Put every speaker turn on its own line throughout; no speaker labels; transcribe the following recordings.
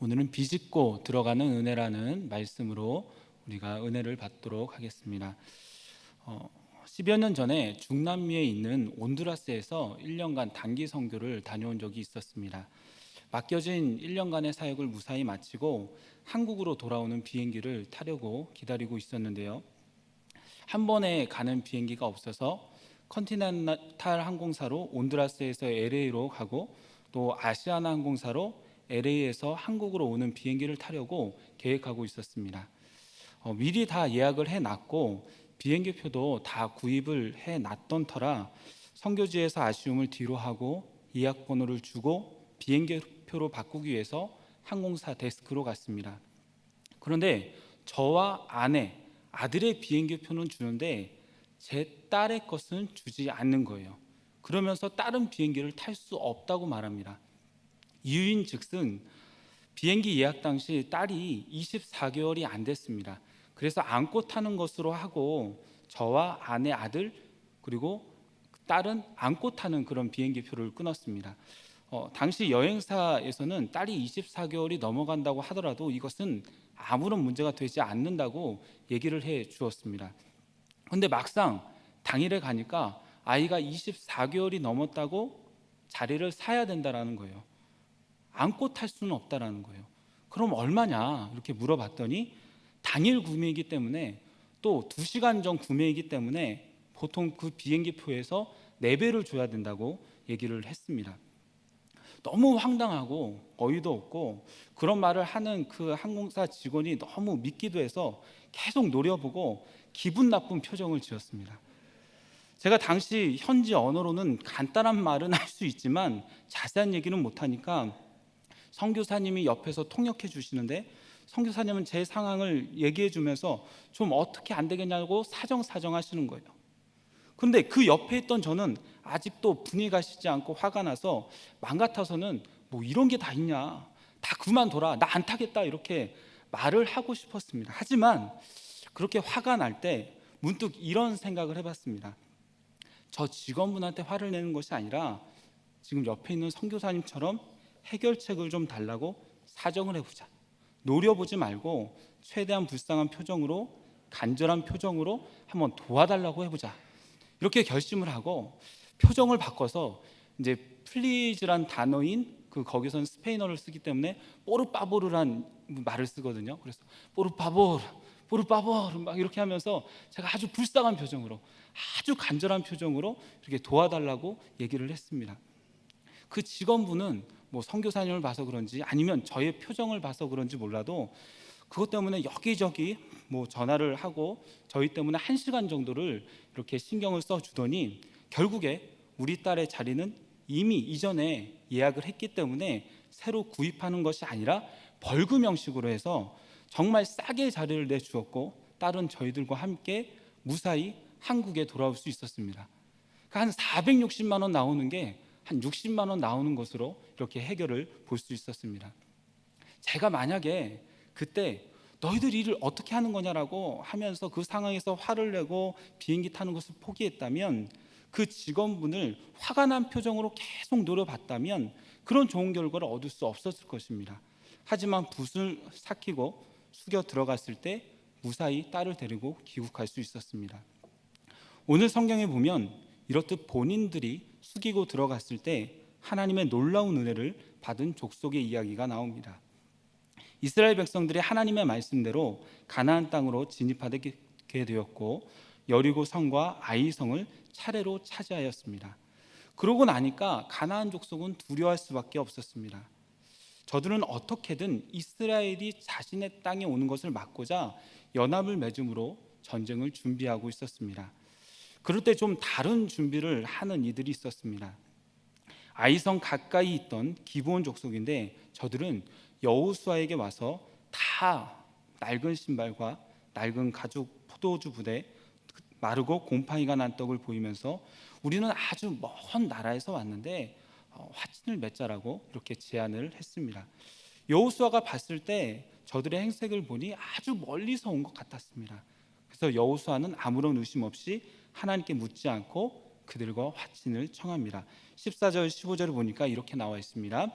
오늘은 비집고 들어가는 은혜라는 말씀으로 우리가 은혜를 받도록 하겠습니다. 10여 년 전에 중남미에 있는 온두라스에서 1년간 단기 선교를 다녀온 적이 있었습니다. 맡겨진 1년간의 사역을 무사히 마치고 한국으로 돌아오는 비행기를 타려고 기다리고 있었는데요. 한 번에 가는 비행기가 없어서 컨티넨탈 항공사로 온두라스에서 LA로 가고 또 아시아나 항공사로 LA에서 한국으로 오는 비행기를 타려고 계획하고 있었습니다. 미리 다 예약을 해놨고 비행기표도 다 구입을 해놨던 터라 선교지에서 아쉬움을 뒤로 하고 예약 번호를 주고 비행기표로 바꾸기 위해서 항공사 데스크로 갔습니다. 그런데 저와 아들의 비행기표는 주는데 제 딸의 것은 주지 않는 거예요. 그러면서 다른 비행기를 탈 수 없다고 말합니다. 이유인즉슨 비행기 예약 당시 딸이 24개월이 안 됐습니다. 그래서 안고 타는 것으로 하고 저와 아들 그리고 딸은 안고 타는 그런 비행기 표를 끊었습니다. 당시 여행사에서는 딸이 24개월이 넘어간다고 하더라도 이것은 아무런 문제가 되지 않는다고 얘기를 해 주었습니다. 그런데 막상 당일에 가니까 아이가 24개월이 넘었다고 자리를 사야 된다라는 거예요. 안고 탈 수는 없다라는 거예요. 그럼 얼마냐 이렇게 물어봤더니 당일 구매이기 때문에 또 2시간 전 구매이기 때문에 보통 그 비행기 표에서 4배를 줘야 된다고 얘기를 했습니다. 너무 황당하고 어이도 없고 그런 말을 하는 그 항공사 직원이 너무 믿기도 해서 계속 노려보고 기분 나쁜 표정을 지었습니다. 제가 당시 현지 언어로는 간단한 말은 할 수 있지만 자세한 얘기는 못하니까 선교사님이 옆에서 통역해 주시는데 선교사님은 제 상황을 얘기해 주면서 좀 어떻게 안 되겠냐고 사정 하시는 거예요. 그런데 그 옆에 있던 저는 아직도 분위기가 쉬지 않고 화가 나서 맘 같아서는 뭐 이런 게 다 있냐, 다 그만둬라, 나 안 타겠다 이렇게 말을 하고 싶었습니다. 하지만 그렇게 화가 날 때 문득 이런 생각을 해봤습니다. 저 직원분한테 화를 내는 것이 아니라 지금 옆에 있는 선교사님처럼 해결책을 좀 달라고 사정을 해보자. 노려보지 말고 최대한 불쌍한 표정으로, 간절한 표정으로 한번 도와달라고 해보자. 이렇게 결심을 하고 표정을 바꿔서 이제 플리즈란 단어인 거기서는 스페인어를 쓰기 때문에 포르파보르란 말을 쓰거든요. 그래서 포르파보르 막 이렇게 하면서 제가 아주 불쌍한 표정으로, 아주 간절한 표정으로 이렇게 도와달라고 얘기를 했습니다. 그 직원분은 뭐 선교사님을 봐서 그런지 아니면 저의 표정을 봐서 그런지 몰라도 그것 때문에 여기저기 뭐 전화를 하고 저희 때문에 1시간 정도를 이렇게 신경을 써주더니 결국에 우리 딸의 자리는 이미 이전에 예약을 했기 때문에 새로 구입하는 것이 아니라 벌금 형식으로 해서 정말 싸게 자리를 내주었고 딸은 저희들과 함께 무사히 한국에 돌아올 수 있었습니다. 그러니까 한 460만 원 나오는 게 한 60만 원 나오는 것으로 이렇게 해결을 볼 수 있었습니다. 제가 만약에 그때 너희들 일을 어떻게 하는 거냐라고 하면서 그 상황에서 화를 내고 비행기 타는 것을 포기했다면 그 직원분을 화가 난 표정으로 계속 노려봤다면 그런 좋은 결과를 얻을 수 없었을 것입니다. 하지만 붓을 삭히고 숙여 들어갔을 때 무사히 딸을 데리고 귀국할 수 있었습니다. 오늘 성경에 보면 이렇듯 본인들이 숙이고 들어갔을 때 하나님의 놀라운 은혜를 받은 족속의 이야기가 나옵니다. 이스라엘 백성들이 하나님의 말씀대로 가나안 땅으로 진입하게 되었고 여리고 성과 아이 성을 차례로 차지하였습니다. 그러고 나니까 가나안 족속은 두려워할 수밖에 없었습니다. 저들은 어떻게든 이스라엘이 자신의 땅에 오는 것을 막고자 연합을 맺음으로 전쟁을 준비하고 있었습니다. 그럴 때 좀 다른 준비를 하는 이들이 있었습니다. 아이성 가까이 있던 기브온 족속인데 저들은 여호수아에게 와서 다 낡은 신발과 낡은 가죽 포도주 부대, 마르고 곰팡이가 난 떡을 보이면서 우리는 아주 먼 나라에서 왔는데 화친을 맺자라고 이렇게 제안을 했습니다. 여호수아가 봤을 때 저들의 행색을 보니 아주 멀리서 온 것 같았습니다. 그래서 여호수아는 아무런 의심 없이 하나님께 묻지 않고 그들과 화친을 청합니다. 14절 15절을 보니까 이렇게 나와 있습니다.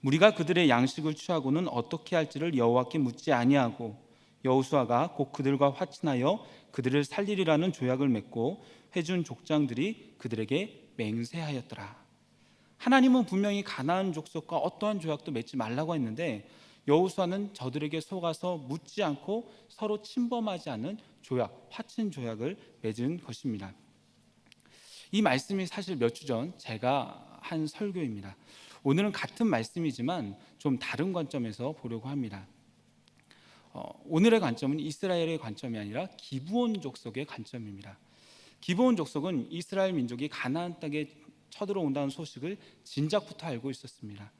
우리가 그들의 양식을 취하고는 어떻게 할지를 여호와께 묻지 아니하고 여호수아가 곧 그들과 화친하여 그들을 살리리라는 조약을 맺고 회중 족장들이 그들에게 맹세하였더라. 하나님은 분명히 가나안 족속과 어떠한 조약도 맺지 말라고 했는데 여호수아는 저들에게 속아서 묻지 않고 서로 침범하지 않는 조약, 화친 조약을 맺은 것입니다. 이 말씀이 사실 몇 주 전 제가 한 설교입니다. 오늘은 같은 말씀이지만 좀 다른 관점에서 보려고 합니다. 오늘의 관점은 이스라엘의 관점이 아니라 기브온 족속의 관점입니다. 기브온 족속은 이스라엘 민족이 가나안 땅에 쳐들어온다는 소식을 진작부터 알고 있었습니다.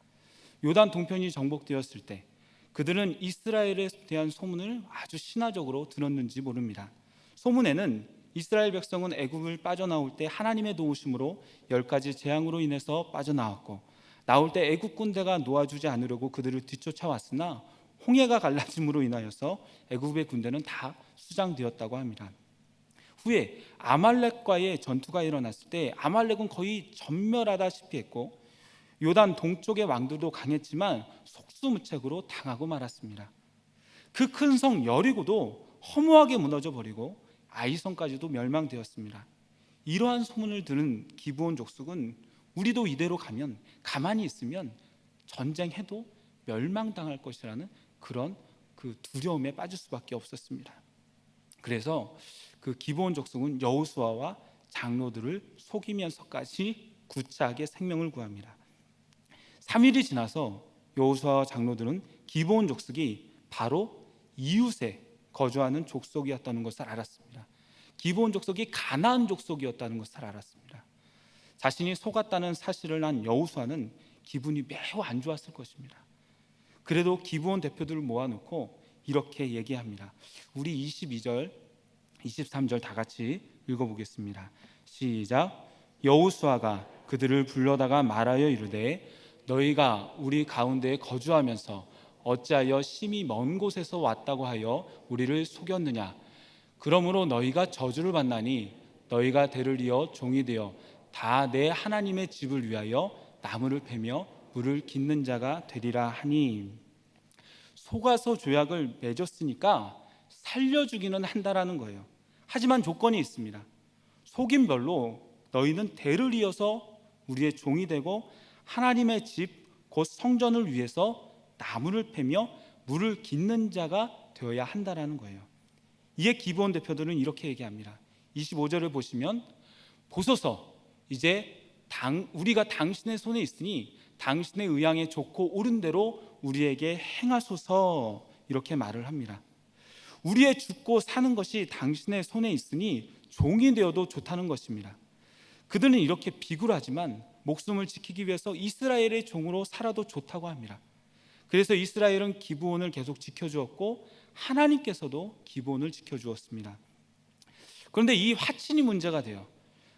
요단 동편이 정복되었을 때 그들은 이스라엘에 대한 소문을 아주 신화적으로 들었는지 모릅니다. 소문에는 이스라엘 백성은 애굽을 빠져나올 때 하나님의 도우심으로 10가지 재앙으로 인해서 빠져나왔고, 나올 때 애굽 군대가 놓아주지 않으려고 그들을 뒤쫓아왔으나 홍해가 갈라짐으로 인하여서 애굽의 군대는 다 수장되었다고 합니다. 후에 아말렉과의 전투가 일어났을 때 아말렉은 거의 전멸하다시피 했고, 요단 동쪽의 왕들도 강했지만 속수무책으로 당하고 말았습니다. 그 큰 성 여리고도 허무하게 무너져 버리고 아이성까지도 멸망되었습니다. 이러한 소문을 들은 기브온 족속은 우리도 이대로 가면, 가만히 있으면 전쟁해도 멸망당할 것이라는 그런 그 두려움에 빠질 수밖에 없었습니다. 그래서 그 기브온 족속은 여호수아와 장로들을 속이면서까지 구차하게 생명을 구합니다. 3일이 지나서 여호수아와 장로들은 기브온 족속이 바로 이웃에 거주하는 족속이었다는 것을 알았습니다. 기브온 족속이 가나안 족속이었다는 것을 알았습니다. 자신이 속았다는 사실을 한 여호수아는 기분이 매우 안 좋았을 것입니다. 그래도 기브온 대표들을 모아놓고 이렇게 얘기합니다. 우리 22절, 23절 다 같이 읽어보겠습니다. 시작. 여호수아가 그들을 불러다가 말하여 이르되 너희가 우리 가운데에 거주하면서 어찌하여 심히 먼 곳에서 왔다고 하여 우리를 속였느냐. 그러므로 너희가 저주를 받나니 너희가 대를 이어 종이 되어 다 내 하나님의 집을 위하여 나무를 패며 물을 깃는 자가 되리라 하니, 속아서 조약을 맺었으니까 살려주기는 한다라는 거예요. 하지만 조건이 있습니다. 속인 별로 너희는 대를 이어서 우리의 종이 되고 하나님의 집 곧 성전을 위해서 나무를 패며 물을 깃는 자가 되어야 한다라는 거예요. 이에 기브온 대표들은 이렇게 얘기합니다. 25절을 보시면 보소서, 이제 우리가 당신의 손에 있으니 당신의 의향에 좋고 옳은 대로 우리에게 행하소서, 이렇게 말을 합니다. 우리의 죽고 사는 것이 당신의 손에 있으니 종이 되어도 좋다는 것입니다. 그들은 이렇게 비굴하지만 목숨을 지키기 위해서 이스라엘의 종으로 살아도 좋다고 합니다. 그래서 이스라엘은 기브온을 계속 지켜주었고 하나님께서도 기브온을 지켜주었습니다. 그런데 이 화친이 문제가 돼요.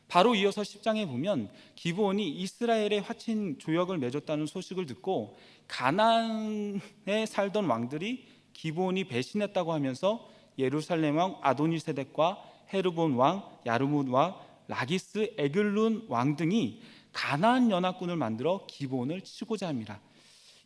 바로 이어서 10장에 보면 기브온이 이스라엘의 화친 조약을 맺었다는 소식을 듣고 가나안에 살던 왕들이 기브온이 배신했다고 하면서 예루살렘 왕 아도니세덱과 헤르본 왕 야르뭇 왕 라기스 에글룬 왕 등이 가나안 연합군을 만들어 기브온을 치고자 합니다.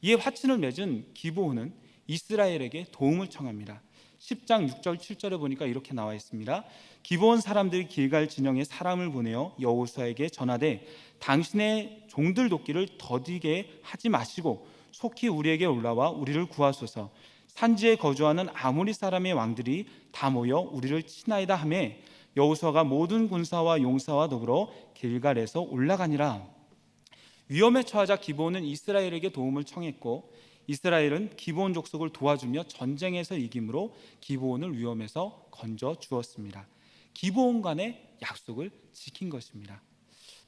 이에 화친을 맺은 기브온은 이스라엘에게 도움을 청합니다. 10장 6절 7절에 보니까 이렇게 나와 있습니다. 기브온 사람들이 길갈 진영에 사람을 보내어 여호수아에게 전하되 당신의 종들 돕기를 더디게 하지 마시고 속히 우리에게 올라와 우리를 구하소서. 산지에 거주하는 아모리 사람의 왕들이 다 모여 우리를 치나이다 하며 여호수아가 모든 군사와 용사와 더불어 길갈에서 올라가니라. 위험에 처하자 기브온은 이스라엘에게 도움을 청했고 이스라엘은 기브온 족속을 도와주며 전쟁에서 이김으로 기브온을 위험에서 건져 주었습니다. 기브온 간의 약속을 지킨 것입니다.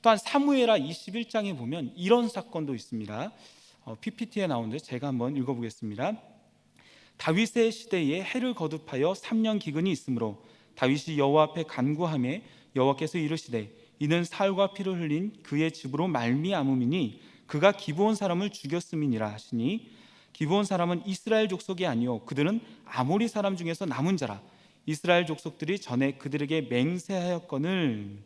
또한 사무엘하 21장에 보면 이런 사건도 있습니다. PPT에 나오는데 제가 한번 읽어보겠습니다. 다윗의 시대에 해를 거듭하여 3년 기근이 있으므로 다윗이 여호와 앞에 간구하며 여호와께서 이르시되 이는 살과 피를 흘린 그의 집으로 말미암음이니 그가 기브온 사람을 죽였음이니라 하시니, 기브온 사람은 이스라엘 족속이 아니요 그들은 아모리 사람 중에서 남은 자라. 이스라엘 족속들이 전에 그들에게 맹세하였거늘.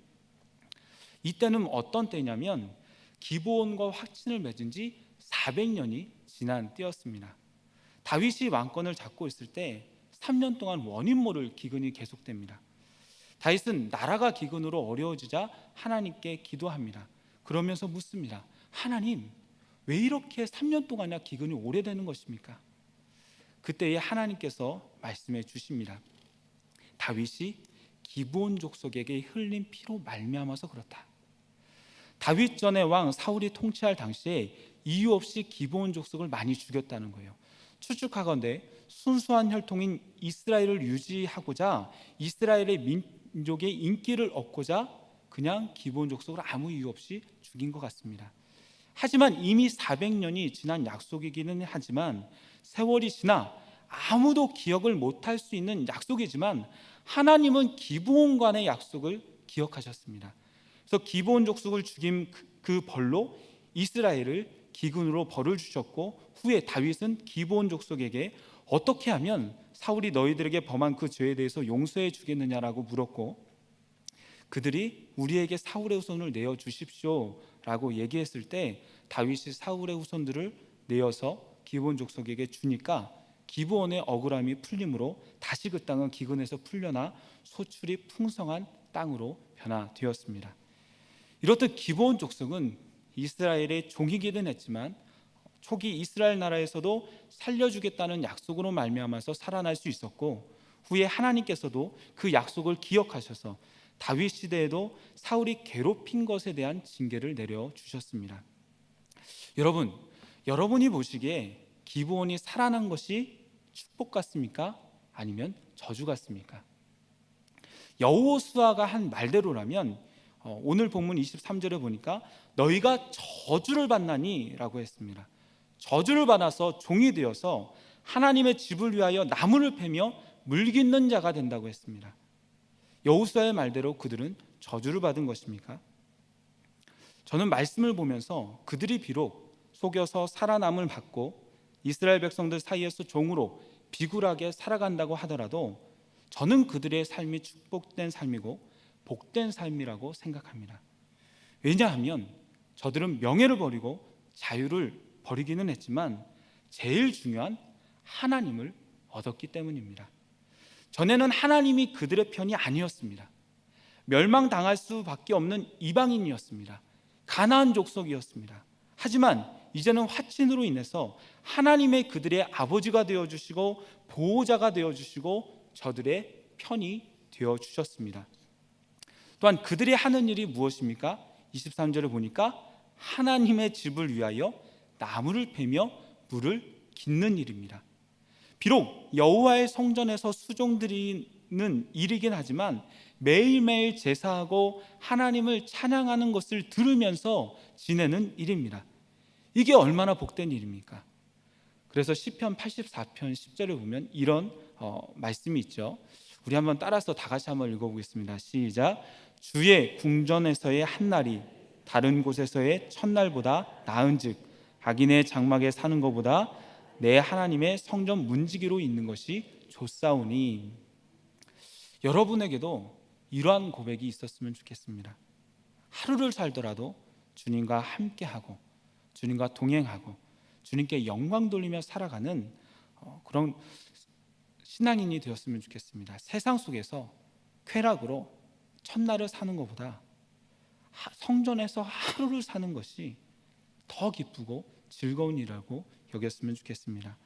이때는 어떤 때냐면 기브온과 확친을 맺은 지 400년이 지난 때였습니다. 다윗이 왕권을 잡고 있을 때 3년 동안 원인 모를 기근이 계속됩니다. 다윗은 나라가 기근으로 어려워지자 하나님께 기도합니다. 그러면서 묻습니다. 하나님, 왜 이렇게 3년 동안이나 기근이 오래되는 것입니까? 그때에 하나님께서 말씀해 주십니다. 다윗이 기브온 족속에게 흘린 피로 말미암아서 그렇다. 다윗 전의 왕 사울이 통치할 당시에 이유 없이 기브온 족속을 많이 죽였다는 거예요. 추측하건대 순수한 혈통인 이스라엘을 유지하고자 이스라엘의 민족의 인기를 얻고자 그냥 기브온 족속을 아무 이유 없이 죽인 것 같습니다. 하지만 이미 400년이 지난 약속이기는 하지만 세월이 지나 아무도 기억을 못할 수 있는 약속이지만 하나님은 기브온간의 약속을 기억하셨습니다. 그래서 기브온 족속을 죽인 그 벌로 이스라엘을 기근으로 벌을 주셨고, 후에 다윗은 기브온 족속에게 어떻게 하면 사울이 너희들에게 범한 그 죄에 대해서 용서해 주겠느냐라고 물었고, 그들이 우리에게 사울의 후손을 내어 주십시오 라고 얘기했을 때 다윗이 사울의 후손들을 내어서 기브온 족속에게 주니까 기브온의 억울함이 풀림으로 다시 그 땅은 기근에서 풀려나 소출이 풍성한 땅으로 변화되었습니다. 이렇듯 기브온 족속은 이스라엘의 종이기는 했지만 초기 이스라엘 나라에서도 살려주겠다는 약속으로 말미암아서 살아날 수 있었고, 후에 하나님께서도 그 약속을 기억하셔서 다윗 시대에도 사울이 괴롭힌 것에 대한 징계를 내려주셨습니다. 여러분이 보시기에 기브온이 살아난 것이 축복 같습니까? 아니면 저주 같습니까? 여호수아가 한 말대로라면 오늘 본문 23절에 보니까 너희가 저주를 받나니 라고 했습니다. 저주를 받아서 종이 되어서 하나님의 집을 위하여 나무를 패며 물깃는 자가 된다고 했습니다. 여호수아의 말대로 그들은 저주를 받은 것입니까? 저는 말씀을 보면서 그들이 비록 속여서 살아남을 받고 이스라엘 백성들 사이에서 종으로 비굴하게 살아간다고 하더라도 저는 그들의 삶이 축복된 삶이고 복된 삶이라고 생각합니다. 왜냐하면 저들은 명예를 버리고 자유를 버리기는 했지만 제일 중요한 하나님을 얻었기 때문입니다. 전에는 하나님이 그들의 편이 아니었습니다. 멸망당할 수밖에 없는 이방인이었습니다. 가나안 족속이었습니다. 하지만 이제는 화친으로 인해서 하나님의 그들의 아버지가 되어주시고 보호자가 되어주시고 저들의 편이 되어주셨습니다. 또한 그들이 하는 일이 무엇입니까? 23절을 보니까 하나님의 집을 위하여 나무를 패며 물을 깃는 일입니다. 비록 여호와의 성전에서 수종드리는 일이긴 하지만 매일매일 제사하고 하나님을 찬양하는 것을 들으면서 지내는 일입니다. 이게 얼마나 복된 일입니까? 그래서 시편 84편 10절에 보면 이런 말씀이 있죠. 우리 한번 따라서 다 같이 한번 읽어보겠습니다. 시작. 주의 궁전에서의 한날이 다른 곳에서의 첫날보다 나은즉 악인의 장막에 사는 것보다 내 하나님의 성전 문지기로 있는 것이 좋사오니. 여러분에게도 이러한 고백이 있었으면 좋겠습니다. 하루를 살더라도 주님과 함께하고 주님과 동행하고 주님께 영광 돌리며 살아가는 그런 신앙인이 되었으면 좋겠습니다. 세상 속에서 쾌락으로 첫날을 사는 것보다 성전에서 하루를 사는 것이 더 기쁘고 즐거운 일이라고 여겼으면 좋겠습니다.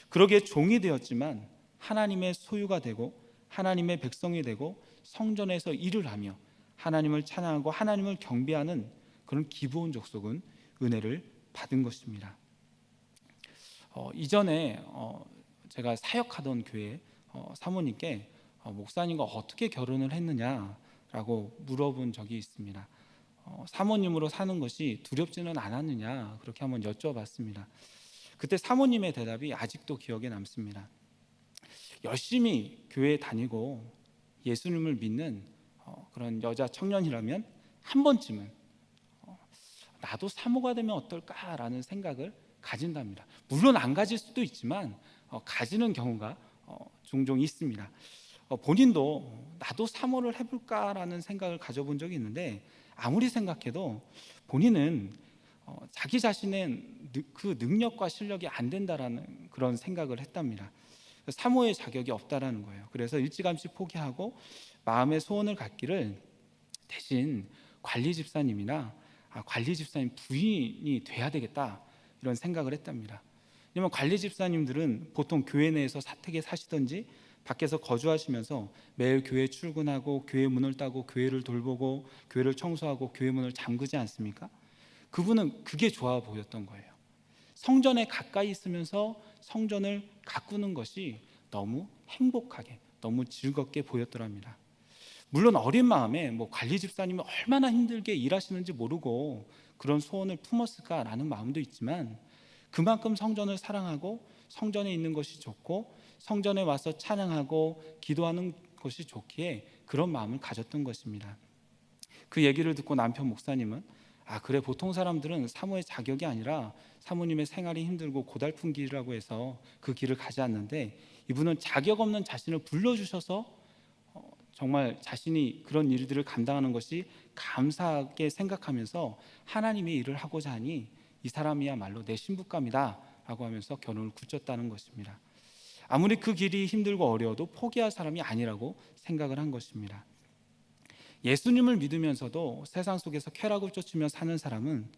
그러기에 종이 되었지만 하나님의 소유가 되고 하나님의 백성이 되고 성전에서 일을 하며 하나님을 찬양하고 하나님을 경배하는 그런 기브온 족속은 은혜를 받은 것입니다. 이전에 제가 사역하던 교회 사모님께 목사님과 어떻게 결혼을 했느냐라고 물어본 적이 있습니다. 사모님으로 사는 것이 두렵지는 않았느냐 그렇게 한번 여쭤봤습니다. 그때 사모님의 대답이 아직도 기억에 남습니다. 열심히 교회에 다니고 예수님을 믿는 그런 여자 청년이라면 한 번쯤은 나도 사모가 되면 어떨까라는 생각을 가진답니다. 물론 안 가질 수도 있지만 가지는 경우가 종종 있습니다. 본인도 나도 사모를 해볼까라는 생각을 가져본 적이 있는데 아무리 생각해도 본인은 자기 자신은 그 능력과 실력이 안 된다라는 그런 생각을 했답니다. 사모의 자격이 없다라는 거예요. 그래서 일찌감치 포기하고 마음의 소원을 갖기를 대신 관리 집사님이나 관리 집사님 부인이 돼야 되겠다 이런 생각을 했답니다. 왜냐면 관리 집사님들은 보통 교회 내에서 사택에 사시든지 밖에서 거주하시면서 매일 교회 출근하고 교회 문을 따고 교회를 돌보고 교회를 청소하고 교회 문을 잠그지 않습니까? 그분은 그게 좋아 보였던 거예요. 성전에 가까이 있으면서 성전을 가꾸는 것이 너무 행복하게, 너무 즐겁게 보였더랍니다. 물론 어린 마음에 관리 집사님이 얼마나 힘들게 일하시는지 모르고 그런 소원을 품었을까라는 마음도 있지만, 그만큼 성전을 사랑하고 성전에 있는 것이 좋고 성전에 와서 찬양하고 기도하는 것이 좋기에 그런 마음을 가졌던 것입니다. 그 얘기를 듣고 남편 목사님은 그래, 보통 사람들은 사모의 자격이 아니라 사모님의 생활이 힘들고 고달픈 길이라고 해서 그 길을 가지 않는데, 이분은 자격 없는 자신을 불러주셔서 정말 자신이 그런 일들을 감당하는 것이 감사하게 생각하면서 하나님의 일을 하고자 하니 이 사람이야말로 내 신부감이다 라고 하면서 결혼을 굳혔다는 것입니다. 아무리 그 길이 힘들고 어려워도 포기할 사람이 아니라고 생각을 한 것입니다. 예수님을 믿으면서도 세상 속에서 쾌락을 쫓으며 사는 사람은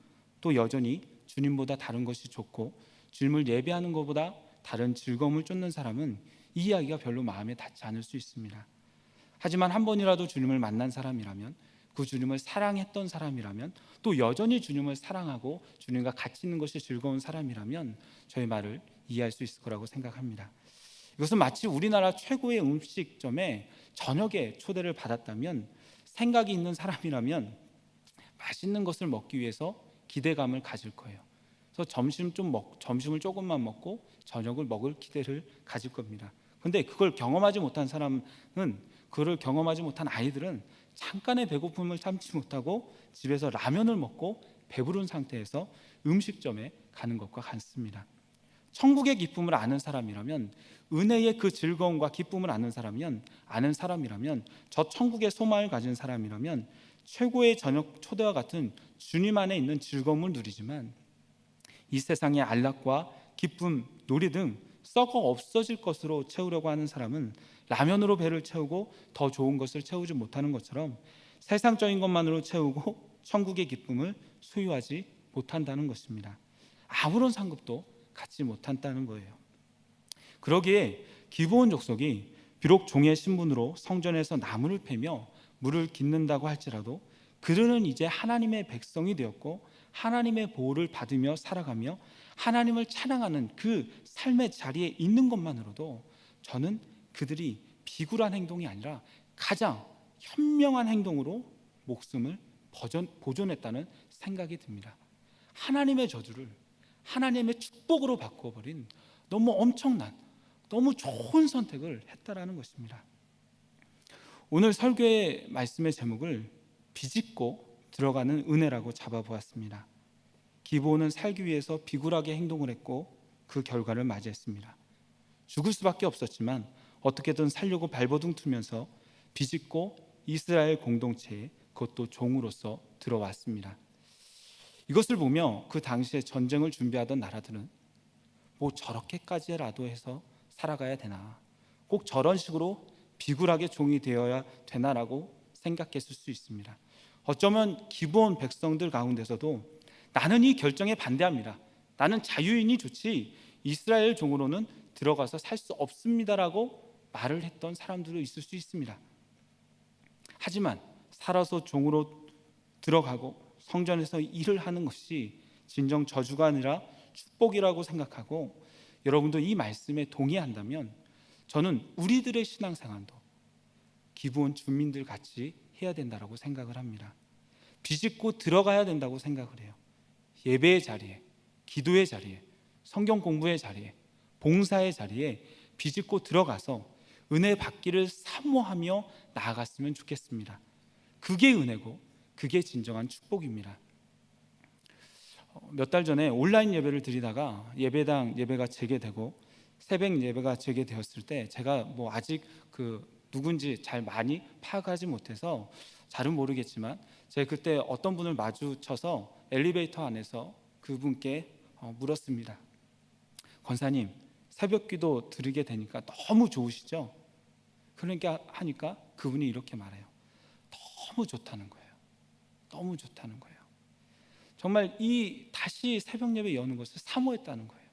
또 여전히 주님보다 다른 것이 좋고 주님을 예배하는 것보다 다른 즐거움을 쫓는 사람은 이 이야기가 별로 마음에 닿지 않을 수 있습니다. 하지만 한 번이라도 주님을 만난 사람이라면, 그 주님을 사랑했던 사람이라면, 또 여전히 주님을 사랑하고 주님과 같이 있는 것이 즐거운 사람이라면 저희 말을 이해할 수 있을 거라고 생각합니다. 이것은 마치 우리나라 최고의 음식점에 저녁에 초대를 받았다면, 생각이 있는 사람이라면 맛있는 것을 먹기 위해서 기대감을 가질 거예요. 그래서 점심을 조금만 먹고 저녁을 먹을 기대를 가질 겁니다. 그런데 그걸 경험하지 못한 사람은, 그걸 경험하지 못한 아이들은 잠깐의 배고픔을 참지 못하고 집에서 라면을 먹고 배부른 상태에서 음식점에 가는 것과 같습니다. 천국의 기쁨을 아는 사람이라면, 은혜의 그 즐거움과 기쁨을 아는 사람이라면, 저 천국의 소망을 가진 사람이라면 최고의 저녁 초대와 같은 주님 안에 있는 즐거움을 누리지만, 이 세상의 안락과 기쁨, 놀이 등 썩어 없어질 것으로 채우려고 하는 사람은 라면으로 배를 채우고 더 좋은 것을 채우지 못하는 것처럼 세상적인 것만으로 채우고 천국의 기쁨을 소유하지 못한다는 것입니다. 아무런 상급도 갖지 못한다는 거예요. 그러기에 기브온 족속이 비록 종의 신분으로 성전에서 나무를 패며 물을 깃는다고 할지라도 그들은 이제 하나님의 백성이 되었고 하나님의 보호를 받으며 살아가며 하나님을 찬양하는 그 삶의 자리에 있는 것만으로도 저는 그들이 비굴한 행동이 아니라 가장 현명한 행동으로 목숨을 보존했다는 생각이 듭니다. 하나님의 저주를 하나님의 축복으로 바꿔버린 너무 엄청난, 너무 좋은 선택을 했다라는 것입니다. 오늘 설교의 말씀의 제목을 비집고 들어가는 은혜라고 잡아보았습니다. 기브온은 살기 위해서 비굴하게 행동을 했고 그 결과를 맞이했습니다. 죽을 수밖에 없었지만 어떻게든 살려고 발버둥 틀면서 비집고 이스라엘 공동체에, 그것도 종으로서 들어왔습니다. 이것을 보며 그 당시에 전쟁을 준비하던 나라들은 저렇게까지라도 해서 살아가야 되나, 꼭 저런 식으로 비굴하게 종이 되어야 되나라고 생각했을 수 있습니다. 어쩌면 기브온 백성들 가운데서도 나는 이 결정에 반대합니다, 나는 자유인이 좋지 이스라엘 종으로는 들어가서 살 수 없습니다라고 말을 했던 사람들도 있을 수 있습니다. 하지만 살아서 종으로 들어가고 성전에서 일을 하는 것이 진정 저주가 아니라 축복이라고 생각하고, 여러분도 이 말씀에 동의한다면 저는 우리들의 신앙생활도 기브온 주민들 같이 해야 된다고 생각을 합니다. 비집고 들어가야 된다고 생각을 해요. 예배의 자리에, 기도의 자리에, 성경 공부의 자리에, 봉사의 자리에 비집고 들어가서 은혜 받기를 사모하며 나아갔으면 좋겠습니다. 그게 은혜고 그게 진정한 축복입니다. 몇 달 전에 온라인 예배를 드리다가 예배당 예배가 재개되고 새벽 예배가 재개되었을 때 제가 아직 누군지 잘 많이 파악하지 못해서 잘은 모르겠지만 제가 그때 어떤 분을 마주쳐서 엘리베이터 안에서 그분께 물었습니다. 권사님, 새벽기도 드리게 되니까 너무 좋으시죠? 그러니까 하니까 그분이 이렇게 말해요. 너무 좋다는 거예요. 너무 좋다는 거예요. 정말 이 다시 새벽 예배 여는 것을 사모했다는 거예요.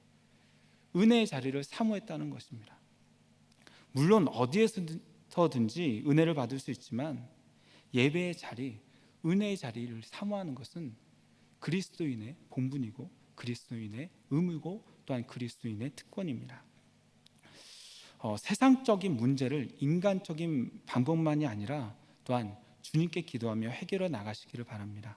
은혜의 자리를 사모했다는 것입니다. 물론 어디에서든지 은혜를 받을 수 있지만 예배의 자리, 은혜의 자리를 사모하는 것은 그리스도인의 본분이고 그리스도인의 의무고 또한 그리스도인의 특권입니다. 세상적인 문제를 인간적인 방법만이 아니라 또한 주님께 기도하며 해결해 나가시기를 바랍니다.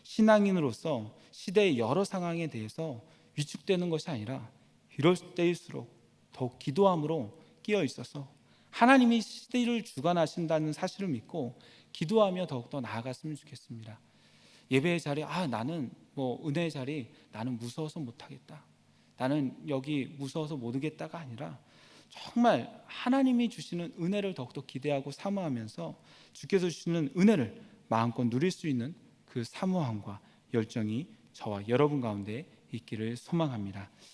신앙인으로서 시대의 여러 상황에 대해서 위축되는 것이 아니라 이럴 때일수록 더욱 기도함으로 끼어 있어서 하나님이 시대를 주관하신다는 사실을 믿고 기도하며 더욱더 나아갔으면 좋겠습니다. 예배의 자리, 나는 은혜의 자리 나는 무서워서 못하겠다, 나는 여기 무서워서 못 오겠다가 아니라 정말 하나님이 주시는 은혜를 더욱더 기대하고 사모하면서 주께서 주시는 은혜를 마음껏 누릴 수 있는 그 사모함과 열정이 저와 여러분 가운데 있기를 소망합니다.